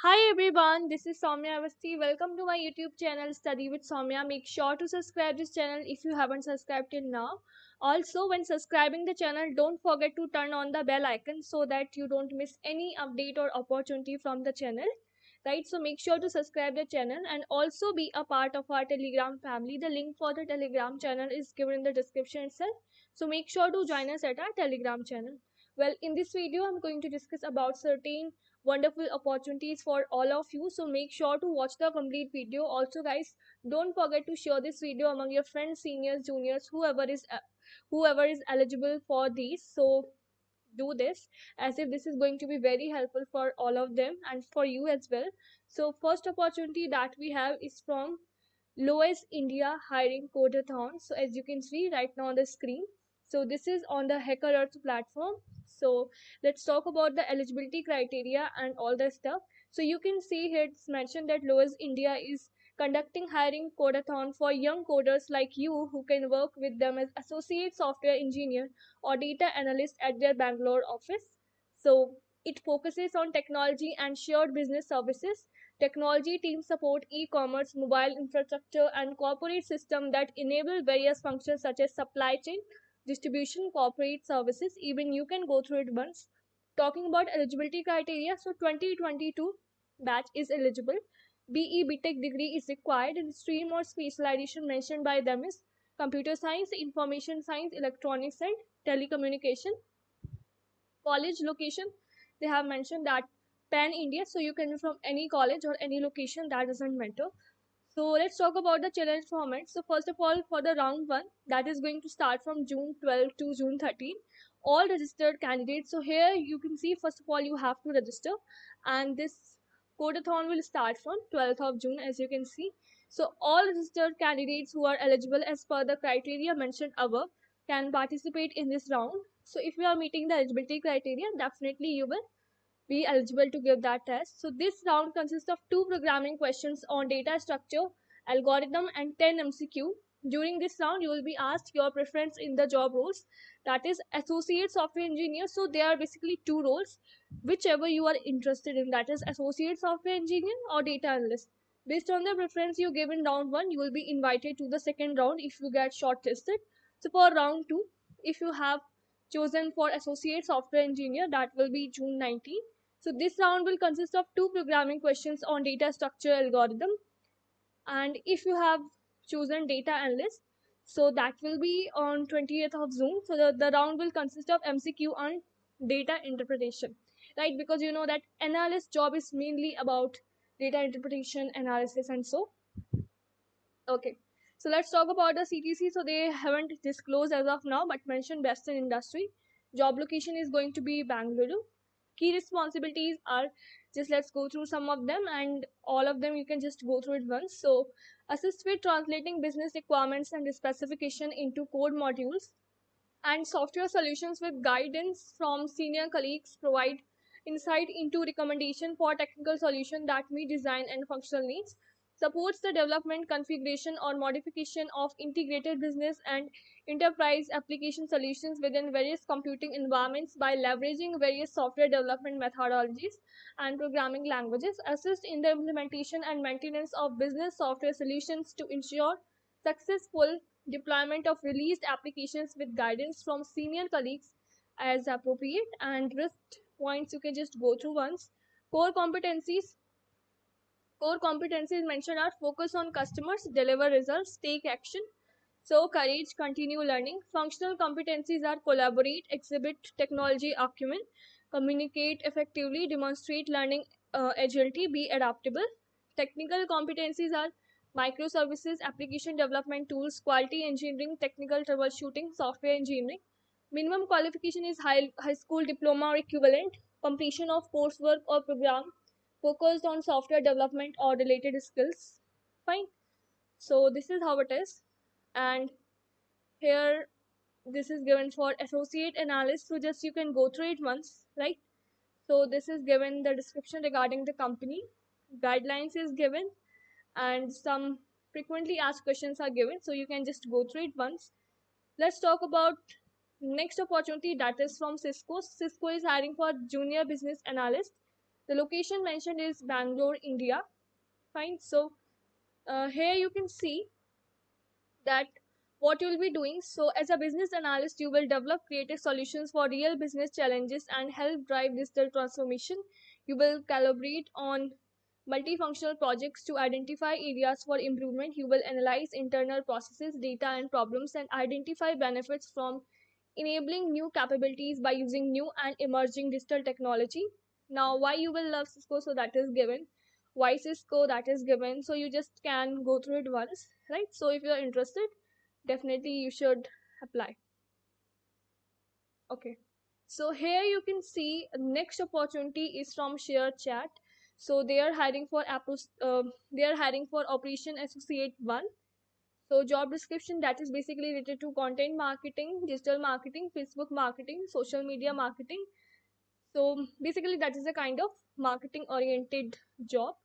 Hi everyone, this is Soumya Avasti. Welcome to my YouTube channel Study with Soumya. Make sure to subscribe this channel if you haven't subscribed till now. Also, when subscribing the channel, don't forget to turn on the bell icon so that you don't miss any update or opportunity from the channel. Right, so make sure to subscribe the channel and also be a part of our Telegram family. The link for the Telegram channel is given in the description itself. So make sure to join us at our Telegram channel. Well, in this video, I'm going to discuss about certain wonderful opportunities for all of you, so make sure to watch the complete video. Also guys, don't forget to share this video among your friends, seniors, juniors, whoever is eligible for these. So do this, as if this is going to be very helpful for all of them and for you as well. So first opportunity that we have is from Lois India hiring codeathon. So as you can see right now on the screen, so this is on the Hacker Earth platform. So let's talk about the eligibility criteria and all the stuff. So you can see here it's mentioned that Lois India is conducting hiring codeathon for young coders like you who can work with them as associate software engineer or data analyst at their Bangalore office. So it focuses on technology and shared business services. Technology teams support e-commerce, mobile infrastructure, and corporate systems that enable various functions such as supply chain, distribution, corporate services. Even you can go through it once. Talking about eligibility criteria, so 2022 batch is eligible. BE BTech degree is required, and stream or specialization mentioned by them is computer science, information science, electronics, and telecommunication. College location, they have mentioned that pan India, so you can be from any college or any location, that doesn't matter. So let's talk about the challenge format. So first of all, for the round one, that is going to start from June 12 to June 13, all registered candidates. So here you can see, first of all, you have to register, and this codeathon will start from 12th of June, as you can see. So all registered candidates who are eligible as per the criteria mentioned above can participate in this round. So if you are meeting the eligibility criteria, definitely you will be eligible to give that test. So this round consists of two programming questions on data structure, algorithm, and 10 MCQ. During this round, you will be asked your preference in the job roles, that is associate software engineer. So there are basically two roles, whichever you are interested in, that is associate software engineer or data analyst. Based on the preference you give in round one, you will be invited to the second round if you get shortlisted. So for round two, if you have chosen for associate software engineer, that will be June 19. So this round will consist of two programming questions on data structure algorithm. And if you have chosen data analyst, so that will be on 20th of June. So the round will consist of MCQ on data interpretation, right? Because you know that analyst job is mainly about data interpretation, analysis, and so. Okay. So let's talk about the CTC. So they haven't disclosed as of now, but mentioned best in industry. Job location is going to be Bangalore. Key responsibilities are, just let's go through some of them, and all of them you can just go through it once. So assist with translating business requirements and specification into code modules, and software solutions with guidance from senior colleagues, provide insight into recommendation for technical solution that meet design and functional needs, supports the development, configuration, or modification of integrated business and enterprise application solutions within various computing environments by leveraging various software development methodologies and programming languages, assist in the implementation and maintenance of business software solutions to ensure successful deployment of released applications with guidance from senior colleagues as appropriate, and risk points you can just go through once. Core competencies. Core competencies mentioned are focus on customers, deliver results, take action. So courage, continue learning. Functional competencies are collaborate, exhibit technology acumen, communicate effectively, demonstrate learning agility, be adaptable. Technical competencies are microservices, application development tools, quality engineering, technical troubleshooting, software engineering. Minimum qualification is high school diploma or equivalent, completion of coursework or program focused on software development or related skills. Fine. So this is how it is. And here this is given for associate analyst, so just you can go through it once, right? So this is given the description regarding the company, guidelines is given, and some frequently asked questions are given, so you can just go through it once. Let's talk about next opportunity, that is from Cisco. Cisco is hiring for junior business analyst. The location mentioned is Bangalore, India. Fine. So here you can see that what you'll be doing. So as a business analyst, you will develop creative solutions for real business challenges and help drive digital transformation. You will collaborate on multifunctional projects to identify areas for improvement. You will analyze internal processes, data, and problems and identify benefits from enabling new capabilities by using new and emerging digital technology. Now, why you will love Cisco? So that is given. Why Cisco? That is given. So you just can go through it once, right? So if you're interested, definitely you should apply. Okay. So here you can see next opportunity is from ShareChat. So they are hiring for they are hiring for Operation Associate 1. So job description that is basically related to content marketing, digital marketing, Facebook marketing, social media marketing. So basically that is a kind of marketing oriented job.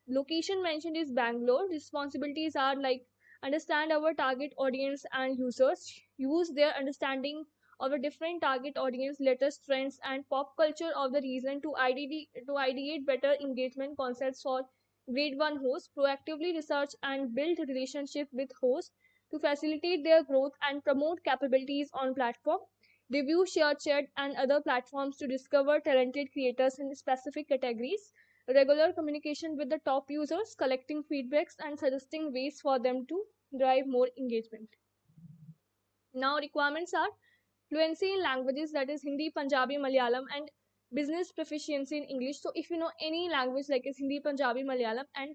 Location mentioned is Bangalore. Responsibilities are like understand our target audience and users, use their understanding of a different target audience, latest trends and pop culture of the region to ideate better engagement concepts for grade 1 hosts, proactively research and build relationship with hosts to facilitate their growth and promote capabilities on platform. Review ShareChat and other platforms to discover talented creators in specific categories. Regular communication with the top users, collecting feedbacks and suggesting ways for them to drive more engagement. Now, requirements are fluency in languages, that is Hindi, Punjabi, Malayalam, and business proficiency in English. So, if you know any language like is Hindi, Punjabi, Malayalam, and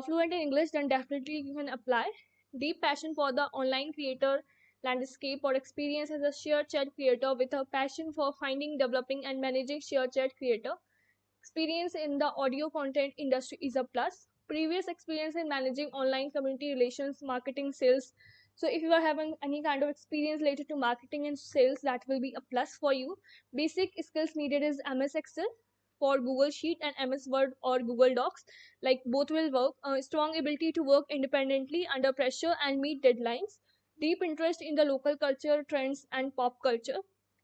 fluent in English, then definitely you can apply. Deep passion for the online creator landscape or experience as a ShareChat creator with a passion for finding, developing, and managing ShareChat creator. Experience in the audio content industry is a plus. Previous experience in managing online community relations, marketing, sales. So if you are having any kind of experience related to marketing and sales, that will be a plus for you. Basic skills needed is MS Excel for Google Sheet and MS Word or Google Docs. Like both will work. Strong ability to work independently under pressure and meet deadlines. Deep interest in the local culture, trends, and pop culture.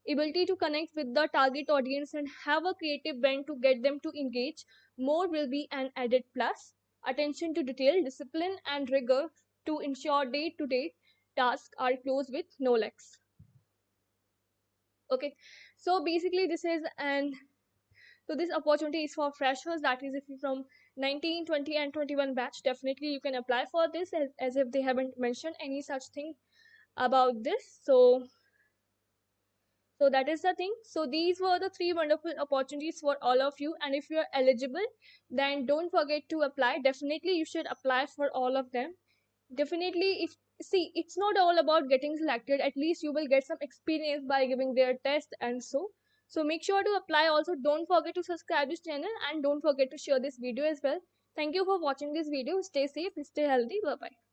Ability to connect with the target audience and have a creative bent to get them to engage more will be an added plus. Attention to detail, discipline, and rigor to ensure day to day tasks are closed with no lags. Okay, so basically, this opportunity is for freshers, that is, if you're from 19, 20, and 21 batch, definitely you can apply for this as if they haven't mentioned any such thing about this. So that is the thing. So these were the three wonderful opportunities for all of you. And if you're eligible, then don't forget to apply. Definitely you should apply for all of them. Definitely, if see, it's not all about getting selected. At least you will get some experience by giving their test and so make sure to apply. Also, don't forget to subscribe this channel and don't forget to share this video as well. Thank you for watching this video. Stay safe, stay healthy. Bye bye.